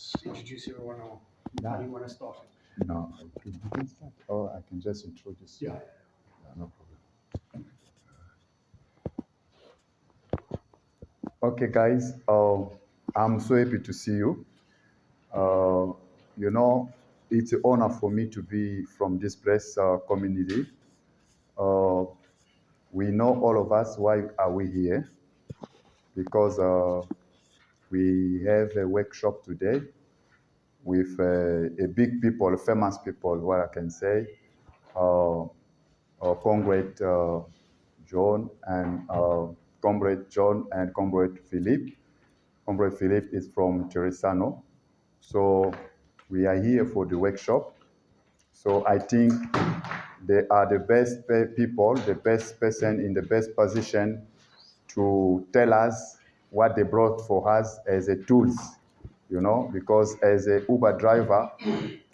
just introduce everyone, or how do you want to start? No, you can start. Or I can just introduce you. Yeah. No problem. Okay, guys. I'm so happy to see you. Uh, you know, it's an honor for me to be from this place community. Uh, we know all of us why are we here because we have a workshop today with a big people, famous people, what I can say, uh, Comrade John and Comrade John and Comrade Philip. Comrade Philip is from Teresano. So we are here for the workshop. So I think they are the best people, the best person in the best position to tell us what they brought for us as a tools, because as a Uber driver,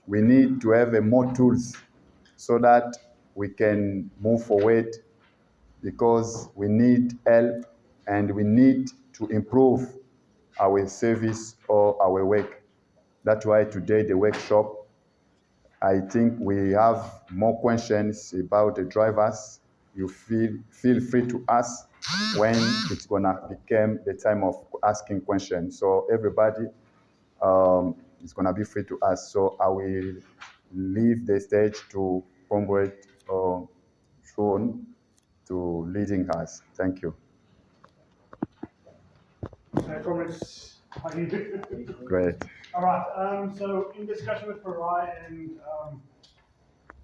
we need to have more tools so that we can move forward because we need help and we need to improve our service or our work. That's why today the workshop, I think we have more questions about the drivers. You feel free to ask when it's gonna become the time of asking questions. So everybody is gonna be free to ask. So I will leave the stage to Comrade Sean to leading us. Thank you. Comrades, how do you do? Great. All right. So in discussion with farayi and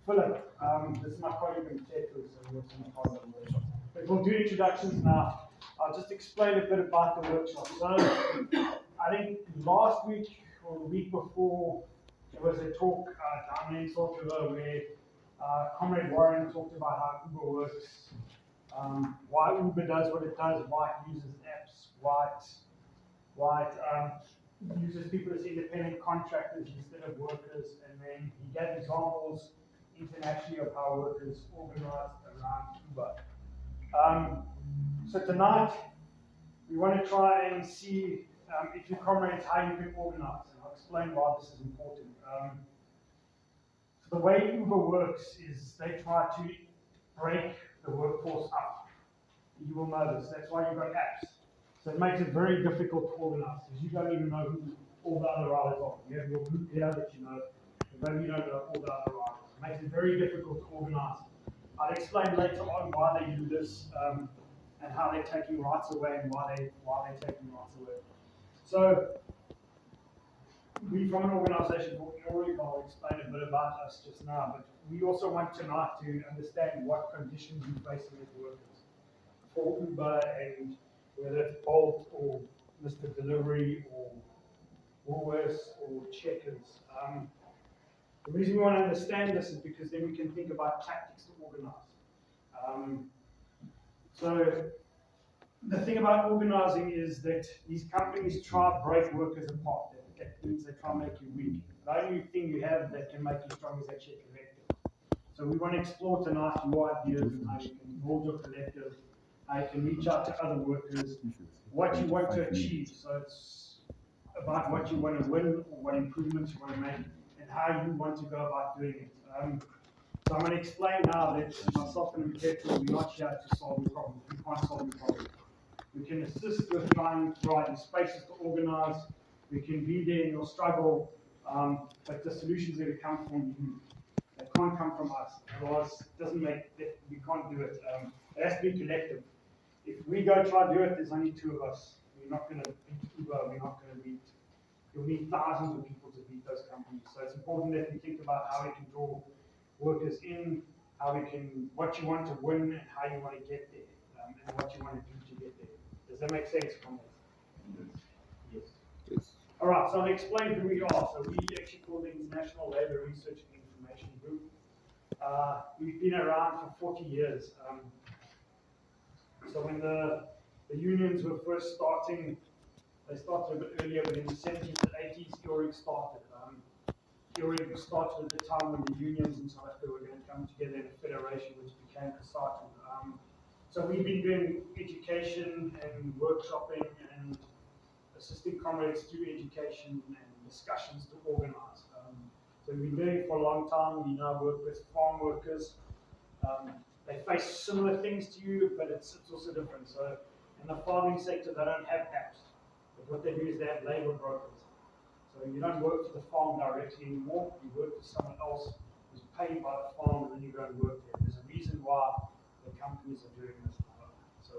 Philip, this is my colleague in Tetu, so he works in the part of the workshop. But we'll do introductions now. I'll just explain a bit about the workshop. So I think last week or the week before, there was a talk down in South River where Comrade Warren talked about how Uber works, why Uber does what it does, why it uses apps, why it uses people as independent contractors instead of workers, and then he gave examples internationally of how workers organize around Uber. So tonight, we want to try and see if you comrades how you can organize, and I'll explain why this is important. So the way Uber works is they try to break the workforce up. You will know this. That's why you've got apps. So it makes it very difficult to organize because you don't even know who all the other riders are. You have your group here that you know, but maybe you don't know all the other riders. It makes it very difficult to organize. I'll explain later on why they do this and how they're taking rights away and why they're taking rights away. So we from an organization called Ori, I'll explain a bit about us just now, but we also want tonight to understand what conditions you're facing as workers for Uber, and whether it's Bolt or Mr. Delivery or Woolworths or Checkers. The reason we want to understand this is because then we can think about tactics to organize. So the thing about organizing is that these companies try to break workers apart. That means they try to make you weak. The only thing you have that can make you strong is actually a collective. So we want to explore tonight your ideas and how you can build your collective, how you can reach out to other workers, what you want to achieve. So it's about what you want to win or what improvements you want to make and how you want to go about doing it. So I'm going to explain now that myself and Mteto, we're not here to solve your problem. We can't solve your problem. We can assist with trying to provide you spaces to organize. We can be there in your struggle, but the solutions are going to come from you. They can't come from us. Otherwise, it doesn't make that we can't do it. It has to be collective. If we go try to do it, there's only two of us. We're not going to beat Uber. We're not going to beat. You'll need thousands of people to beat those companies. So it's important that we think about how we can draw workers in, how we can, what you want to win, and how you want to get there, and what you want to do to get there. Does that make sense, Conrad? Yes. All right, so I'll explain who we are. So we actually call the International Labour Research and Information Group. We've been around for 40 years. So when the unions were first starting, they started a bit earlier, but in the 70s and 80s, IORIG started. IORIG started at the time when the unions in South Africa were going to come together in a federation, which became COSATU. So we've been doing education and workshopping and assisting comrades through education and the discussions to organize. So we've been doing it for a long time. We now work with farm workers. They face similar things to you, but it's also different. So in the farming sector, they don't have apps. But what they do is they have labor brokers. So you don't work for the farm directly anymore. You work for someone else who's paid by the farm, and then you go and work there. There's a reason why the companies are doing this now. So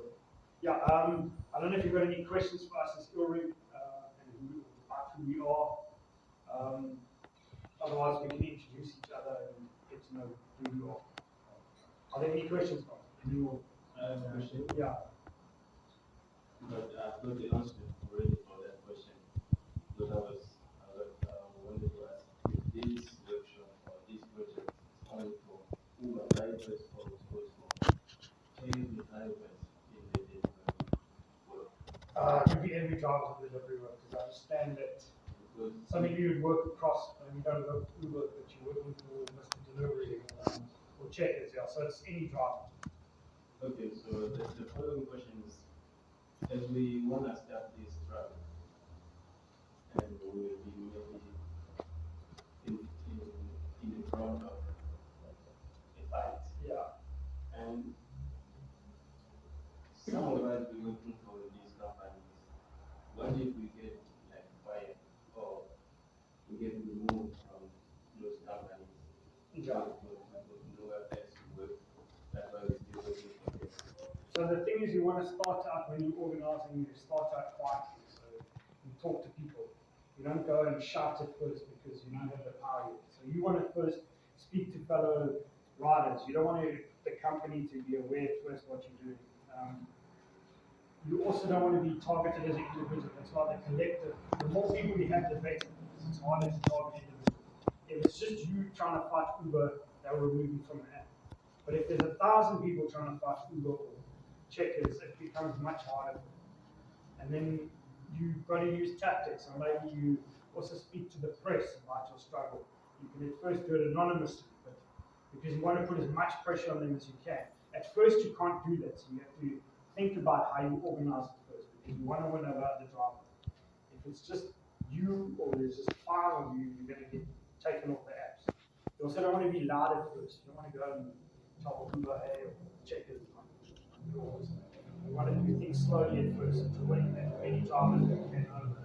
yeah, I don't know if you've got any questions for us as Ulrich, and about who we are. Um, Otherwise, we can introduce each other and get to know who we are. Are there any questions, Bob? Any more? Question, Yeah. but I've got the answer already for that question. But wanted to ask if this workshop or this project is only for Uber drivers or it's also for every drivers in the delivery work. It could be every driver of the delivery work, because I understand that Because some of you would work across, and you don't work for Uber, but you're working for Mr. Delivery or Checkers, yeah. So it's any driver. okay, so the following question is, as we want to start this truck, and we will be maybe in the front of a fight, Yeah. and some of us be working for these companies. What if we get like fired or we get removed from those companies? Yeah. Nowhere else to work. That's why we're still working for them. So the thing is, you want to start out when you're organizing, you start out quietly. So you talk to people. You don't go and shout at first because you don't have the power yet. So you want to first speak to fellow riders. You don't want the company to be aware at first what you're doing. You also don't want to be targeted as an individual. That's why the collective, the more people you have, the better. Because it's harder to target individuals. If it's just you trying to fight Uber, they'll remove you from the app. But if there's 1,000 people trying to fight Uber or Checkers, it becomes much harder. And then you've got to use tactics, and maybe you also speak to the press about your struggle. You can at first do it anonymously, but because you want to put as much pressure on them as you can. At first, you can't do that, so you have to think about how you organize it first, because you want to win over the driver. If it's just you or there's just 5 of you, you're going to get taken off the apps. You also don't want to be loud at first. You don't want to go and tell Uber, hey, or Checkers on yours. You want to do things slowly at first to win as many drivers as you can over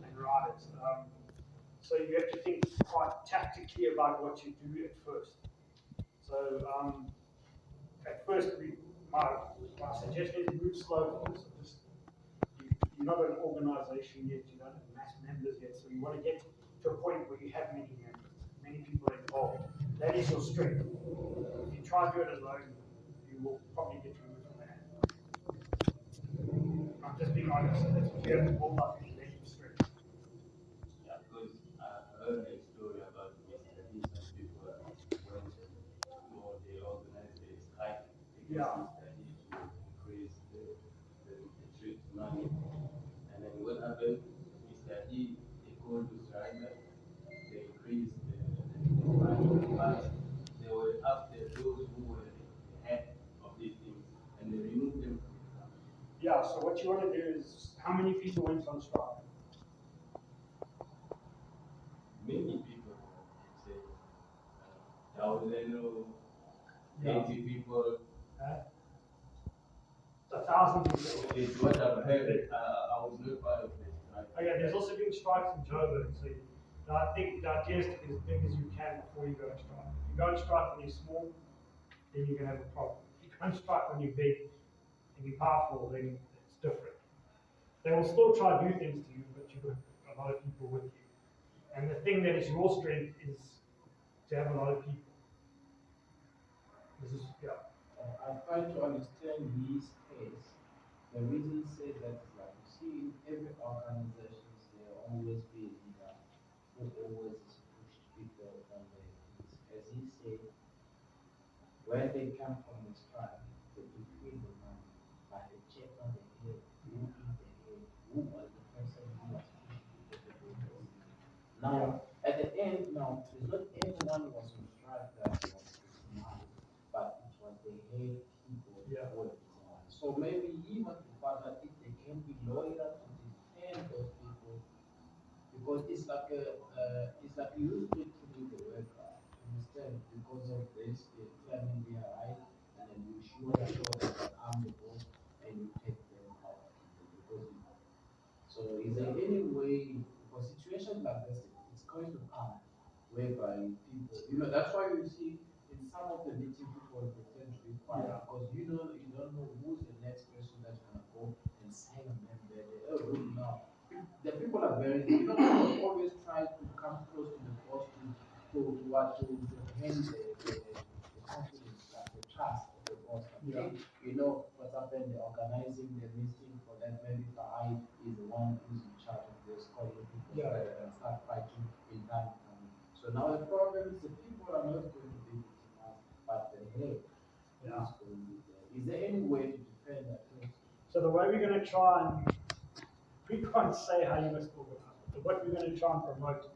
and riders. So you have to think quite tactically about what you do at first. So at first, my suggestion is move slow first. So just you're not an organization yet, you don't have mass members yet, so you want to get to a point where you have many members, many people involved. That is your strength. If you try to do it alone, you will probably get removed from that. I'm just being honest, that's what you have to build up your relative strength. Yeah, because I heard a story about Mr. D. Some people went or they organized a strike against Yeah. Mr. D to increase the trip money. And then what happened? Mr. D, they called those drivers, they increased the money, but they were after those who were the head of these things, and they removed them from the company. Yeah, so what you want to do is, how many people went on strike? Many people, let's say, 1,000 or Yeah. 80 people. 1,000 people. It's what I've heard. I was not part of this. Okay, there's also been strikes in Joburg, so I think the idea is to get as big as you can before you go and strike. If you go and strike when you're small, then you're going to have a problem. If you go and strike when you're big and you're powerful, then it's different. They will still try to do things to you, but you've got a lot of people with you. And the thing that is your strength is to have a lot of people. This is, yeah. I try to understand his case. The reason said that is like you see in every organization there always be a leader who always is pushed people on their things. As he said, when they come from the strike, they increase the money, but they check on the head, who is the head, who was the person who was pushing people to do this. Now, at the end, now, it's not everyone was on strike that was putting money, but it was the head people Yeah. who were putting money. So maybe even the father, if they can be loyal to defend those people because it's like you use it to do the work, understand? Because of this, they claiming their right, and then you show them that I'm the boss, and you take them out because you. So is there any way, for situations like this, it's going to come whereby people, that's why you see in some of the meeting people they tend to be quiet Yeah. because you don't know who's the next person that's gonna go and sign on them there. Oh, really now. The people are very, people always try to come close to the boss to gain the confidence, like the trust of the boss. Like, Yeah. hey, what's happened, they're organizing the meeting for that. Maybe Farayi is the one who's in charge of this, calling people so Yeah, that yeah, they can start fighting in time to come. So now the problem is the people are not going to be beating us, but the head Yeah. is going to be there. Is there any way to defend that person? So the way we're going to try and, we can't say how you must organize, but what we're going to try and promote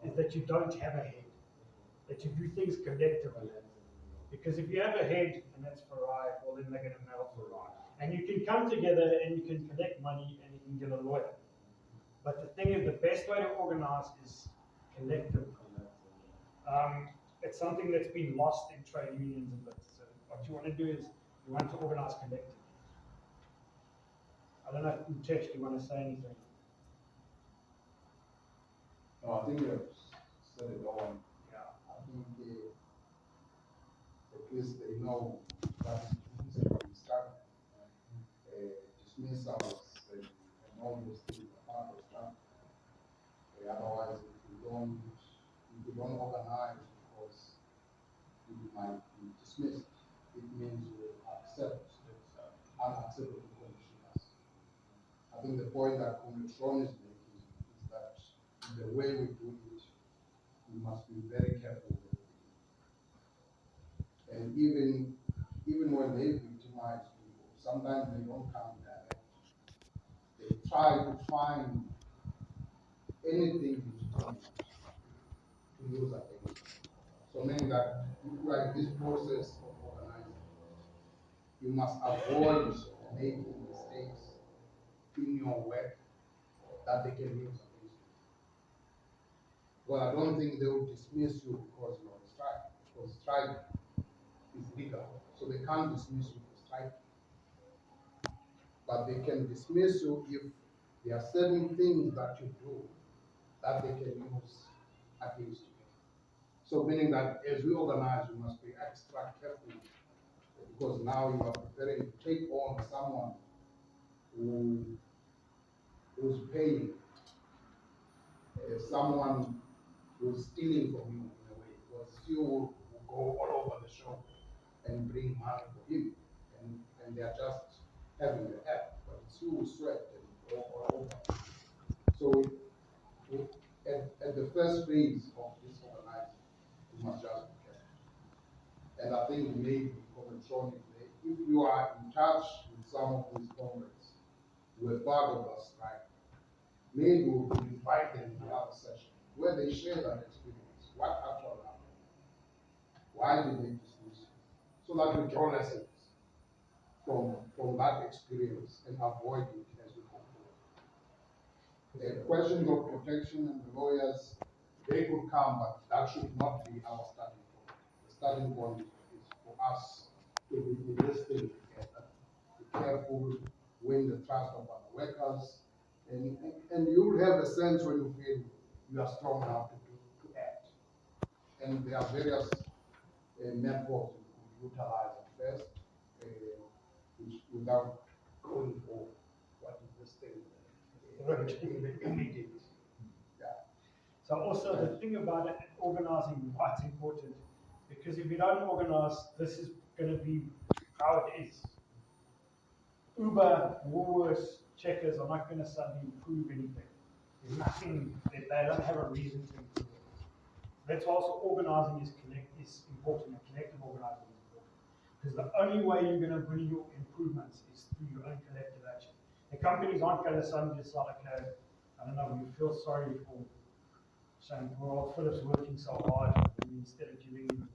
is that you don't have a head, that you do things collectively. Because if you have a head and that's farayi, well then they're going to mail farayi. And you can come together and you can collect money and you can get a lawyer. But the thing is, the best way to organize is collectively. It's something that's been lost in trade unions a bit. So what you want to do is you want to organize collectively. I don't know if Mutesh, do you want to say anything? No, I think you have said it all. Yeah. I think at least they know that it's going to start dismissals and all those things are part of that. Otherwise, if you don't organize because you might be dismissed, it means you accept unacceptable conditions. I think the point that Commission is making is that the way we do it, we must be very careful with it. And even when they victimize people, sometimes they don't come direct. They try to find anything legitimate to use against them. So meaning that like this process of organizing, you must avoid making mistakes in your work that they can use against you. Well, I don't think they will dismiss you because you're on strike, because strike is legal. So they can't dismiss you for strike. But they can dismiss you if there are certain things that you do that they can use against you. So meaning that as we organize, you must be extra careful because now you are preparing to take on someone who's paying, someone who's stealing from you in a way, because you will go all over the shop and bring money for him, and they are just having the app, but it's you who sweat and go all over. So at the first phase of this organizing, you must just be careful. And I think maybe electronically, if you are in touch with some of these comrades who are part of us, right, maybe we could invite them to have a session where they share that experience. What actually happened? Why did they dismiss you? So that we draw lessons from that experience and avoid it as we go forward. The questions of protection and the lawyers, they could come, but that should not be our starting point. The starting point is for us to be in this thing together, be careful, win the trust of our workers, and you will have a sense when you feel you are strong enough to act. And there are various methods you could utilize at first, which without going for what is this thing immediate. Yeah. So also the thing about it, organizing why it's important, because if you don't organize, this is going to be how it is. Uber, Woolworths, Checkers are not going to suddenly improve anything. There's nothing that they don't have a reason to improve it. That's why also organizing is important, and collective organizing is important. Because the only way you're going to bring your improvements is through your own collective action. The companies aren't going to suddenly decide, okay, I don't know, we feel sorry for saying, well, Philip's working so hard, and instead of giving him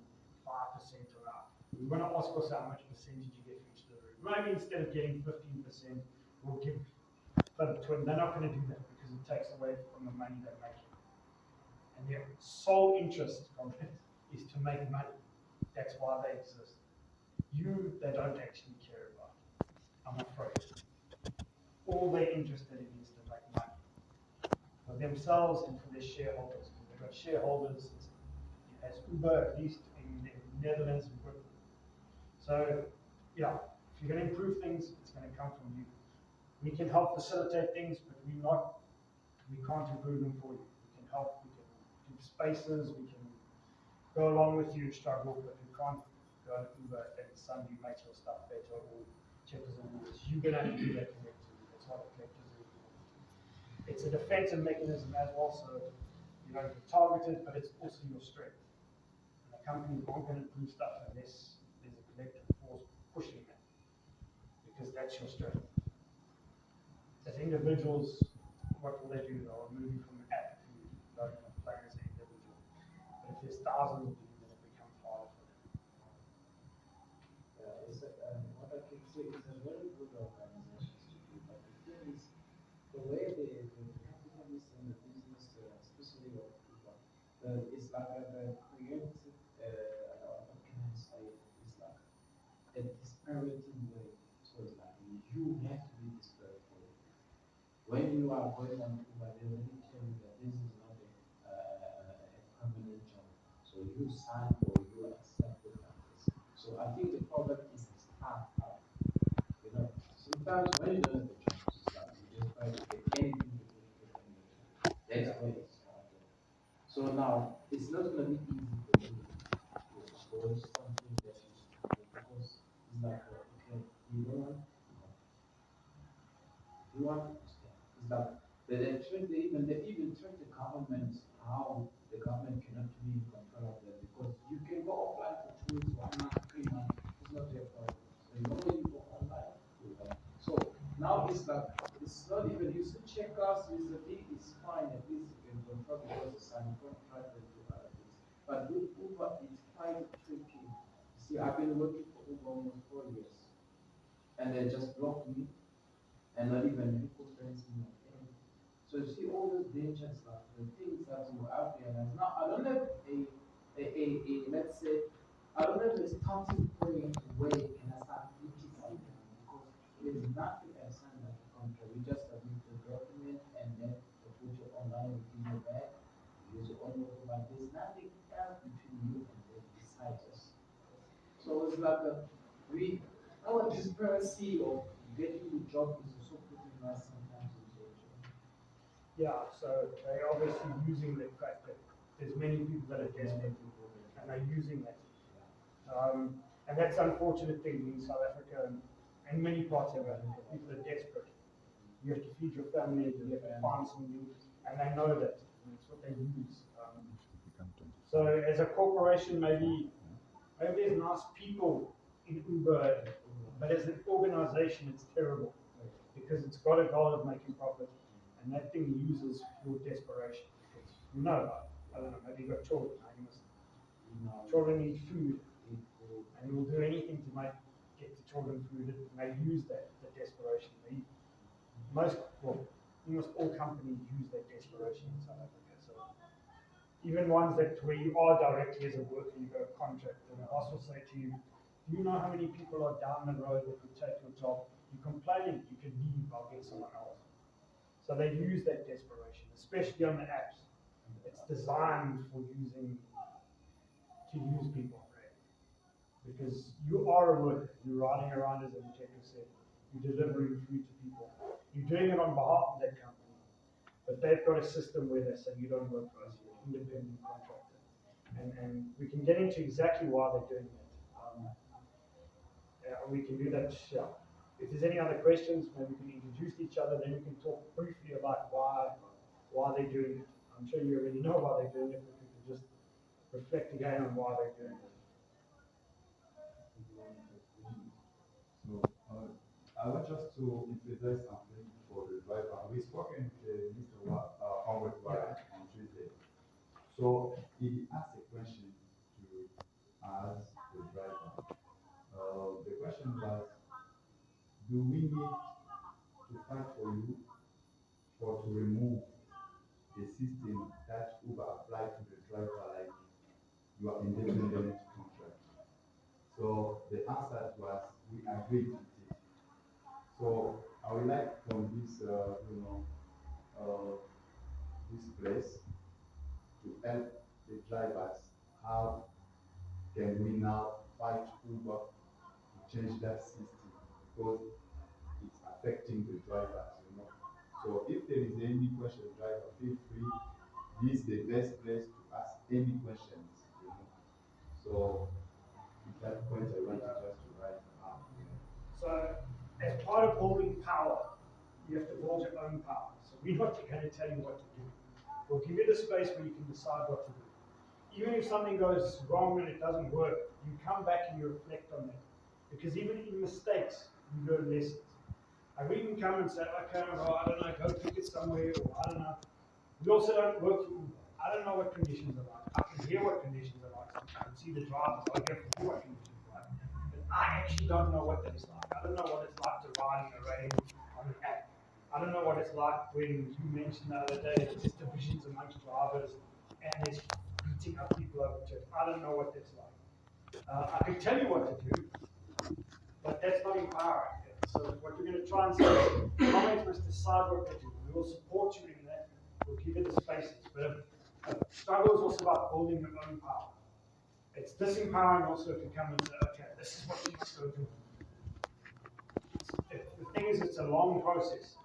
5% or out, we want to ask us how much percentage you get for each delivery. Maybe instead of getting 15%, we'll give Philip 20. They're not going to do that because takes away from the money they're making. And their sole interest from it is to make money. That's why they exist. You, they don't actually care about, I'm afraid. All they're interested in is to make money for themselves and for their shareholders. Because they've got shareholders as Uber, at least in the Netherlands and Britain. So, yeah, if you're going to improve things, it's going to come from you. We can help facilitate things, but we can't improve them for you. We can help, we can give spaces, we can go along with you struggle, but we can't go and Uber and suddenly make your stuff better or checkers and rules. You're going to have to do that collectively. That's what a collective is. It's a defensive mechanism as well, so you don't get targeted, but it's also your strength. And the companies aren't going to improve stuff unless there's a collective force pushing that, because that's your strength. As individuals, what will they do? They'll move you from an app to learning and playing as an individual. But if there's thousands of you, then it becomes harder for them. Yeah, what I can say is a very good organizations to do, but the thing is, the way the capitalists and the business, especially of people, it's like the created, what can I say, it's like a dispiriting way. So it's like you have to be disparate for it. When you are going on Uber, they already tell you that this is not a permanent job. So you sign or you accept it like this. So I think the problem is the startup. You know, sometimes when you don't have a job, it's like you just try to get anything to get on your job. That's where it started. So now it's not gonna be easy for you to abolish something that you started because it's like okay, you don't want you understand? It's like they even trick the government how the government cannot be in control of that because you can go offline for 2 weeks, 1 month, 3 months. It's not their problem. The moment you go online, you go. So now it's like it's not even you should check us with the D it's fine, at least you can control because it's sign contract and do other things. But with Uber it's quite tricky. See, I've been working for Uber almost 4 years and they just blocked me and not even people friends in your family. So you see all those dangers, like the things that you out there. And now I don't have a let's say I don't have a starting point where can I start criticising them because there's nothing outside like a contract. You just submit the document and then they put you online within your bag. You use your own local, but there's nothing else between you and them besides us. So it's like we our disparity of getting the job is also putting us sometimes into a job. Yeah, so they're obviously using the fact that there's many people that are desperate and they're using that. And that's the unfortunate thing in South Africa and many parts of Africa. People are desperate. You have to feed your family, you have to find something, and they know that. And that's what they use. So as a corporation, maybe there's nice people in Uber, but as an organization, it's terrible because it's got a goal of making profit, and that thing uses your desperation because I don't know, maybe you've got children, children need food, and you'll do anything to get the children food, and they use the desperation. Almost all companies use that desperation in South Africa. So even ones that where you are directly as a worker, you got a contract, and the boss will say to you, "Do you know how many people are down the road that would take your job? You're complaining, you can leave, I'll get someone else." So they use that desperation, especially on the apps. It's designed for using to use people, right? Because you are a worker, you're riding around as Muteko said, you're delivering food to people. You're doing it on behalf of that company, but they've got a system where they say you don't work for us, you're an independent contractor. And we can get into exactly why they're doing that. We can do that. Yeah. If there's any other questions, maybe we can introduce each other, then we can talk briefly about why they're doing it. I'm sure you already know why they're doing it, but we can just reflect again on why they're doing it. So I want just to introduce something for the driver. We spoken to Mr. Howard Wright on Tuesday. So he asked a question to us, the driver. The question was, do we need to fight for you or to remove the system that Uber applied to the driver, like you are independent contract. So the answer was we agreed with it. So I would like from this, uh, this place to help the drivers. How can we now fight Uber to change that system because it's affecting the drivers. So if there is any question, driver, feel free. This is the best place to ask any questions. So with that point, I want to just to write up. So, as part of holding power, you have to hold your own power. So we're not going to tell you what to do. We'll give you the space where you can decide what to do. Even if something goes wrong and it doesn't work, you come back and you reflect on that. Because even in mistakes, you learn lessons. And we can come and say, okay, well, I don't know, go pick it somewhere, or I don't know. We also don't work for Uber. I don't know what conditions are like. I can hear what conditions are like sometimes. See the drivers, I get from what conditions are like. But I actually don't know what that is like. I don't know what it's like to ride in the rain on an app. I don't know what it's like when you mentioned the other day that there's divisions amongst drivers and there's beating up people over to it. I don't know what that's like. I can tell you what to do, but that's not empowering. So what we're going to try and say is, comments must decide what to do. We will support you in that. We'll give you the spaces. But struggle is also about building your own power. It's disempowering also if you come and say, okay, this is what you must go do. The thing is, it's a long process.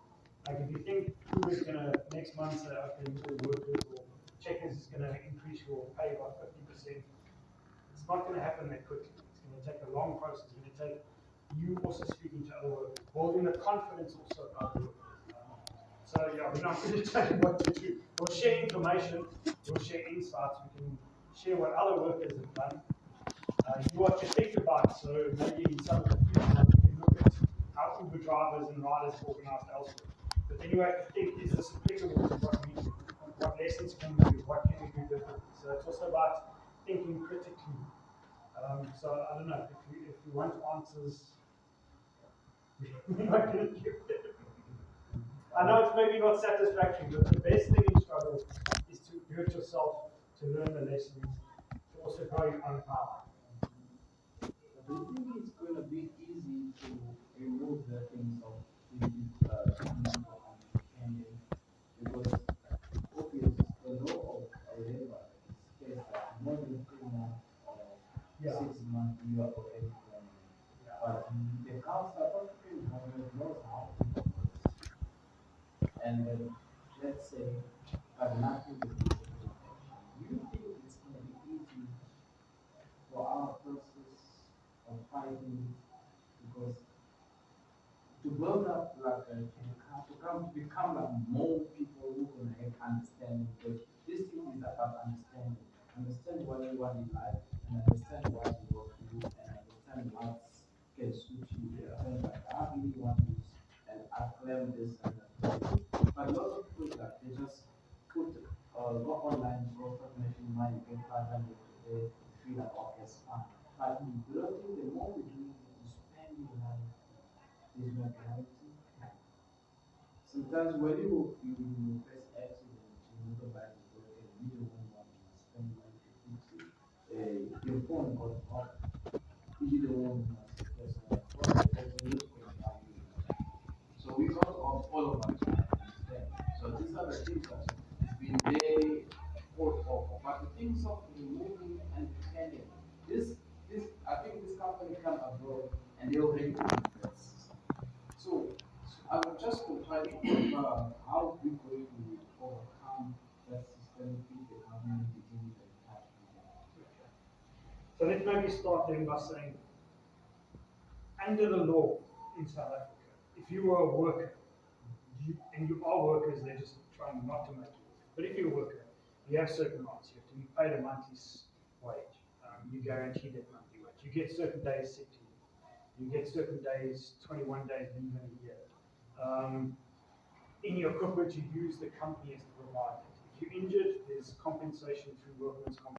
Like if you think Uber's going to next month say, okay, your workers or checkers is going to increase your pay by 50%, it's not going to happen that quickly. It's going to take a long process. It's going to take you also speaking to other workers, building the confidence also about the workers. So yeah, we're not going to tell you what to do. We'll share information, we'll share insights, we can share what other workers have done. You what to think about. So maybe in some of the future we can look at how Uber drivers and riders are organised elsewhere. But then you have to think, is this applicable to what we do? What lessons can we do? What can we do differently? So it's also about thinking critically. So I don't know, if you want answers, we're not going to give them. I know it's maybe not satisfactory, but the best thing in struggle is to do it yourself, to learn the lessons, to also grow your own power. Do you think it's going to be easy to remove the things of individual understanding? Because obviously the law of labor states that more than 3 months or Yeah. 6 months you are already permanent. But the South African government knows how people works. And then let's say, but nothing is taken action. Do you think it's going to be easy for our process of fighting because to build up like to come to become like more people who can have understanding because this thing is about understanding. Understand what you want in life and understand what you want to do and understand what can suit you. And like I really want this and I claim this and that. But a lot of people like they just put go online, go start making money, get 500 today, feel like okay, it's fine. But the other thing, the more we do, we spend money is not reality. Sometimes when you face accident, your motorbike is broken, you don't want to spend money to fix it. Your phone got off, you don't want to say, okay, there's a news can help you with that. So we got off all of us, I understand. So these are the things that it's been there for but the things of removing and pretending. This I think this company come abroad and they already invest. So I'm just trying to think how we going to overcome that system if the government didn't even touch people. So let's maybe start then by saying, under the law in South Africa, if you were a worker, and you are workers, they're just trying not to make you work. But if you're a worker, you have certain rights. You have to be paid a monthly wage. You guarantee that monthly wage. You get certain days sick leave. You get certain days, 21 days leave in a year. In your equipment, you use the company as the provider. If you're injured, there's compensation through workman's compensation.